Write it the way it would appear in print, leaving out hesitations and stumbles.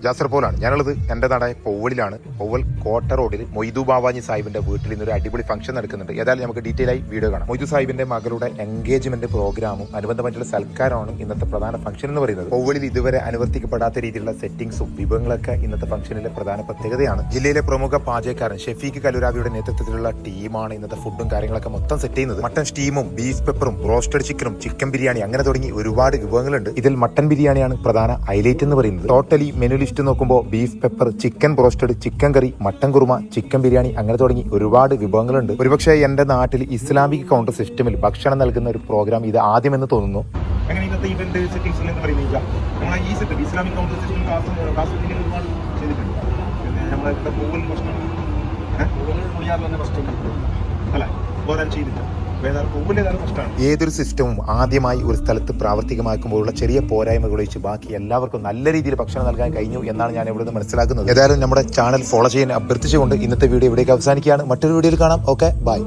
ജാസർ പോലാണ്. ഞാനുള്ളത് എൻ്റെ നാടായ പൗവലിലാണ്. പൗവൽ കോട്ട റോഡിൽ മൊയ്തു ബാവാജി സാഹിബിന്റെ വീട്ടിൽ ഇന്നൊരു അടിപൊളി ഫംഗ്ഷൻ നടക്കുന്നുണ്ട്. ഏതായാലും നമുക്ക് ഡീറ്റെയിൽ ആയി വീഡിയോ കാണാം. മൊയ്തു സാഹിബിന്റെ മകളുടെ എൻഗേജ്മെന്റ് പ്രോഗ്രാമും അനുബന്ധമായിട്ടുള്ള സൽക്കാരമാണ് ഇന്നത്തെ പ്രധാന ഫംഗ്ഷൻ എന്ന് പറയുന്നത്. പൗവലിൽ ഇതുവരെ അനുവർത്തിക്കപ്പെടാത്ത രീതിയിലുള്ള സെറ്റിംഗ്സും വിഭവങ്ങളൊക്കെ ഇന്നത്തെ ഫംഗ്ഷനിലെ പ്രധാന പ്രത്യേകതയാണ്. ജില്ലയിലെ പ്രമുഖ പാചകക്കാരൻ ഷെഫീഖ് കലുരാവിയുടെ നേതൃത്വത്തിലുള്ള ടീമാണ് ഇന്നത്തെ ഫുഡും കാര്യങ്ങളൊക്കെ മൊത്തം സെറ്റ് ചെയ്യുന്നത്. മട്ടൻ സ്റ്റീമും ബീഫ് പെപ്പറും റോസ്റ്റഡ് ചിക്കനും ചിക്കൻ ബിരിയാണി അങ്ങനെ തുടങ്ങി ഒരുപാട് വിഭവങ്ങളുണ്ട്. ഇതിൽ മട്ടൻ ബിരിയാണിയാണ് പ്രധാന ഹൈലൈറ്റ് എന്ന് പറയുന്നത്. ടോട്ടലി മെനു ലിസ്റ്റ് നോക്കുമ്പോൾ beef pepper, chicken broasted, chicken curry, mutton kurma, chicken biryani അങ്ങനെ തുടങ്ങി ഒരുപാട് വിഭവങ്ങളുണ്ട്. ഒരുപക്ഷെ എന്റെ നാട്ടിൽ ഇസ്ലാമിക് കൗണ്ടർ സിസ്റ്റമിൽ ഭക്ഷണം നൽകുന്ന ഒരു പ്രോഗ്രാം ഇത് ആദ്യമെന്ന് തോന്നുന്നു. അങ്ങനെ ഇന്നത്തെ ഇവന്റ് സെറ്റിംഗ്സിൽ എന്ന് പറയുന്നത് നമ്മളെ ഈ സെറ്റ് ഇസ്ലാമിക് കൗണ്ടർ സിസ്റ്റം കാസർഗോഡിൽ ഒരുപാട് ചെയ്തിട്ടുണ്ട്. പിന്നെ നമ്മളെ ഇവിടെ പൂവൽ ഭക്ഷണം അല്ല വേറെ ചെയ്തിട്ടുണ്ട്. ഏതൊരു സിസ്റ്റവും ആദ്യമായി ഒരു സ്ഥലത്ത് പ്രാവർത്തികമാക്കുമ്പോഴുള്ള ചെറിയ പോരായ്മകൾ ഒഴിച്ച് ബാക്കി എല്ലാവർക്കും നല്ല രീതിയിൽ ഭക്ഷണം നൽകാൻ കഴിഞ്ഞു എന്നാണ് ഞാൻ ഇവിടെ നിന്ന് മനസ്സിലാക്കുന്നത്. ഏതായാലും നമ്മുടെ ചാനൽ ഫോളോ ചെയ്യാൻ അഭ്യർത്ഥിച്ചുകൊണ്ട് ഇന്നത്തെ വീഡിയോ ഇവിടേക്ക് അവസാനിക്കുകയാണ്. മറ്റൊരു വീഡിയോയിൽ കാണാം. Okay, by.